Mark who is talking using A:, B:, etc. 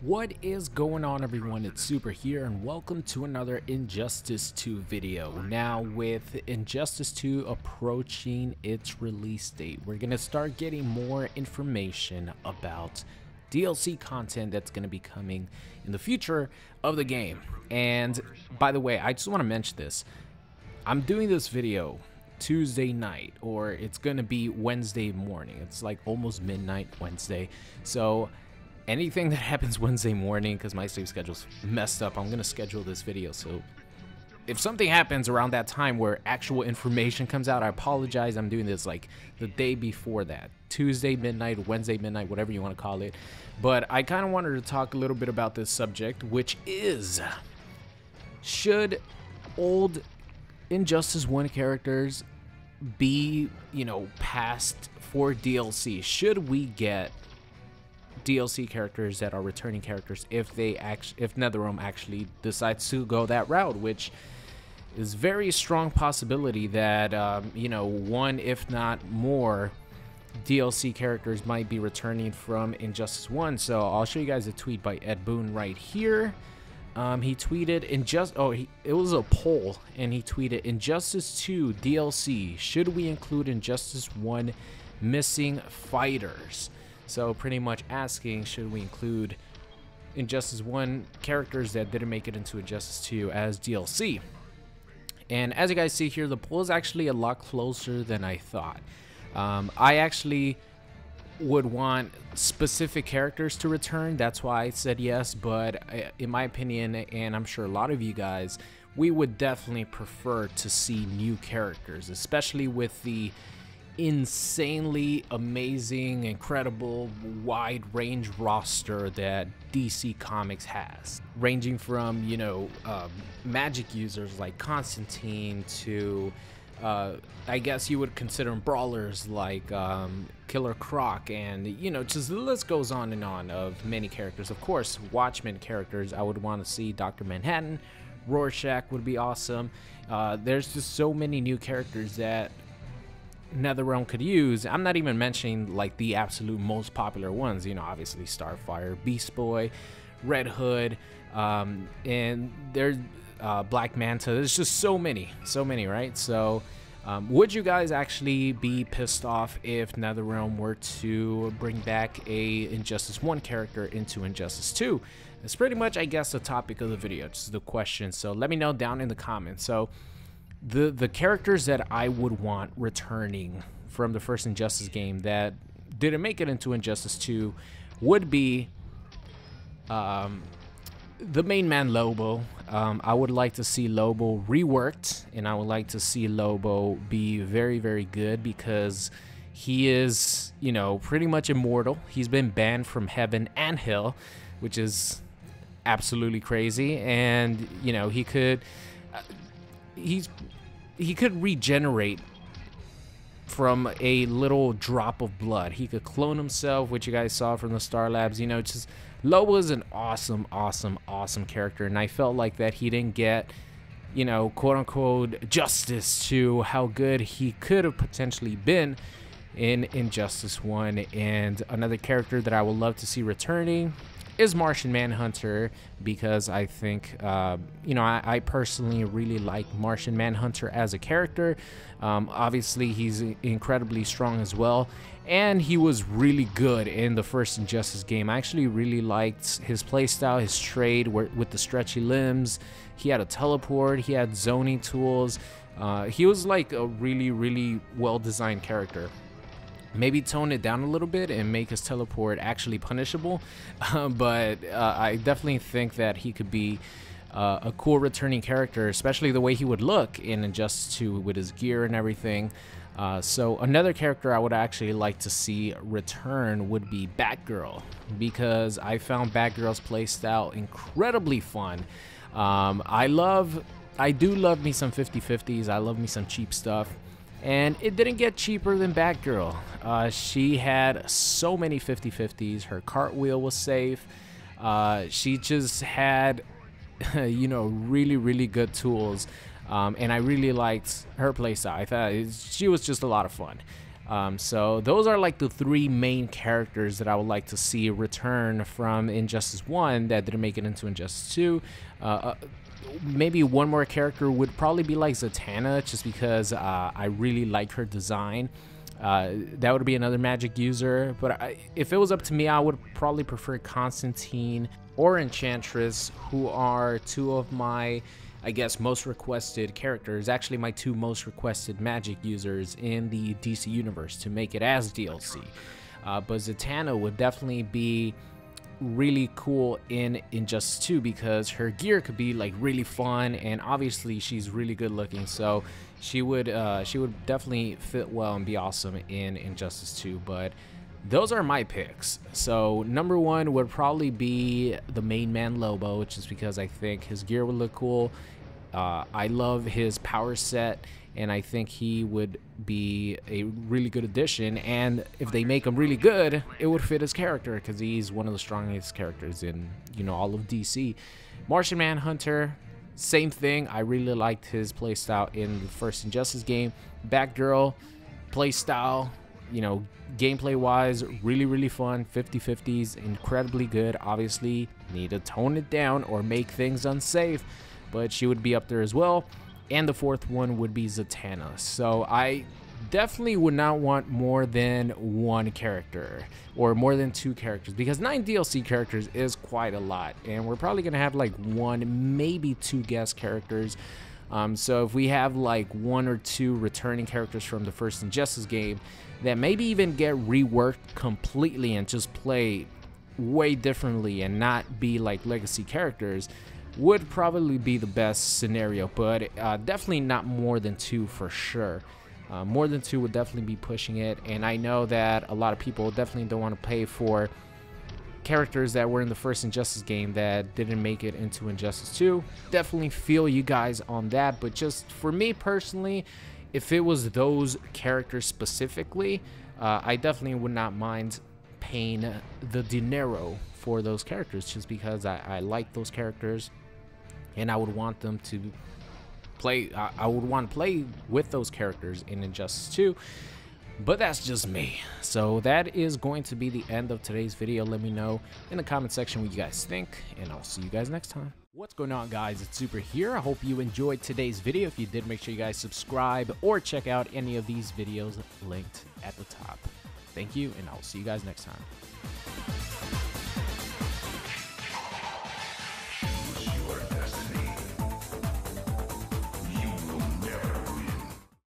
A: What is going on, everyone? It's Super here, and welcome to another Injustice 2 video. Now, with Injustice 2 approaching its release date, we're going to start getting more information about DLC content that's going to be coming in the future of the game. And by the way, I just want to mention this. I'm doing this video Tuesday night, or it's going to be Wednesday morning. It's like almost midnight Wednesday. So anything that happens Wednesday morning, because my sleep schedule's messed up, I'm gonna schedule this video. So if something happens around that time where actual information comes out, I apologize. I'm doing this like the day before that, Tuesday midnight, Wednesday midnight, whatever you want to call it. But I kind of wanted to talk a little bit about this subject, which is, should old Injustice 1 characters be, passed for DLC? Should we get DLC characters that are returning characters if NetherRealm actually decides to go that route, which is very strong possibility that one if not more DLC characters might be returning from Injustice 1. So I'll show you guys a tweet by Ed Boon right here. He tweeted it was a poll, and he tweeted, Injustice 2 DLC, should we include Injustice 1 missing fighters? So pretty much asking, should we include Injustice 1 characters that didn't make it into Injustice 2 as DLC? And as you guys see here, the poll is actually a lot closer than I thought. I actually would want specific characters to return. That's why I said yes. But in my opinion, and I'm sure a lot of you guys, we would definitely prefer to see new characters, especially with the insanely amazing, incredible, wide range roster that DC Comics has, ranging from magic users like Constantine to I guess you would consider them brawlers like Killer Croc, and just the list goes on and on of many characters. Of course, Watchmen characters, I would want to see Dr. Manhattan, Rorschach would be awesome. There's just so many new characters that NetherRealm could use. I'm not even mentioning like the absolute most popular ones, obviously Starfire, Beast Boy, Red Hood, and there's Black Manta. There's just so many, right? So would you guys actually be pissed off if NetherRealm were to bring back a Injustice 1 character into Injustice 2? It's pretty much, I guess, the topic of the video, just the question. So let me know down in the comments. So the characters that I would want returning from the first Injustice game that didn't make it into Injustice 2 would be the main man Lobo. I would like to see Lobo reworked, and I would like to see Lobo be very, very good, because he is, pretty much immortal. He's been banned from heaven and hell, which is absolutely crazy. And he could regenerate from a little drop of blood. He could clone himself, which you guys saw from the Star Labs. Just Lobo is an awesome character, and I felt like that he didn't get, quote unquote, justice to how good he could have potentially been in Injustice 1. And another character that I would love to see returning is Martian Manhunter, because I think I personally really like Martian Manhunter as a character. Obviously he's incredibly strong as well, and he was really good in the first Injustice game. I actually really liked his playstyle, his trade with the stretchy limbs. He had a teleport, he had zoning tools. He was like a really well designed character. Maybe tone it down a little bit and make his teleport actually punishable, but I definitely think that he could be a cool returning character, especially the way he would look in Injustice 2 with his gear and everything. So another character I would actually like to see return would be Batgirl, because I found Batgirl's playstyle incredibly fun. I do love me some 50/50s. I love me some cheap stuff. And it didn't get cheaper than Batgirl. She had so many 50/50s. Her cartwheel was safe. She just had, really good tools. And I really liked her playstyle. I thought she was just a lot of fun. So those are like the three main characters that I would like to see return from Injustice 1 that didn't make it into Injustice 2. Maybe one more character would probably be like Zatanna, just because I really like her design. That would be another magic user, but if it was up to me, I would probably prefer Constantine or Enchantress, who are two of my, I guess, most requested characters. Actually, my two most requested magic users in the DC universe to make it as DLC. But Zatanna would definitely be really cool in Injustice 2 because her gear could be like really fun, and obviously she's really good looking, so she would definitely fit well and be awesome in Injustice 2. But those are my picks. So number one would probably be the main man Lobo, just because I think his gear would look cool. I love his power set, and I think he would be a really good addition. And if they make him really good, it would fit his character because he's one of the strongest characters in, you know, all of DC. Martian Manhunter, same thing. I really liked his playstyle in the first Injustice game. Batgirl, playstyle, you know, gameplay wise, really fun. 50/50s, incredibly good. Obviously, need to tone it down or make things unsafe, but she would be up there as well. And the fourth one would be Zatanna. So I definitely would not want more than one character or more than two characters, because 9 DLC characters is quite a lot, and we're probably gonna have like one, maybe two guest characters. So if we have like one or two returning characters from the first Injustice game that maybe even get reworked completely and just play way differently and not be like legacy characters, would probably be the best scenario. But definitely not more than two for sure. More than two would definitely be pushing it, and I know that a lot of people definitely don't want to pay for characters that were in the first Injustice game that didn't make it into Injustice 2. Definitely feel you guys on that, but just for me personally, if it was those characters specifically, I definitely would not mind paying the dinero for those characters, just because I like those characters and I would want them to play. I would want to play with those characters in Injustice 2. But that's just me. So that is going to be the end of today's video. Let me know in the comment section what you guys think, and I'll see you guys next time. What's going on, guys? It's Super here. I hope you enjoyed today's video. If you did, make sure you guys subscribe or check out any of these videos linked at the top. Thank you, and I'll see you guys next time.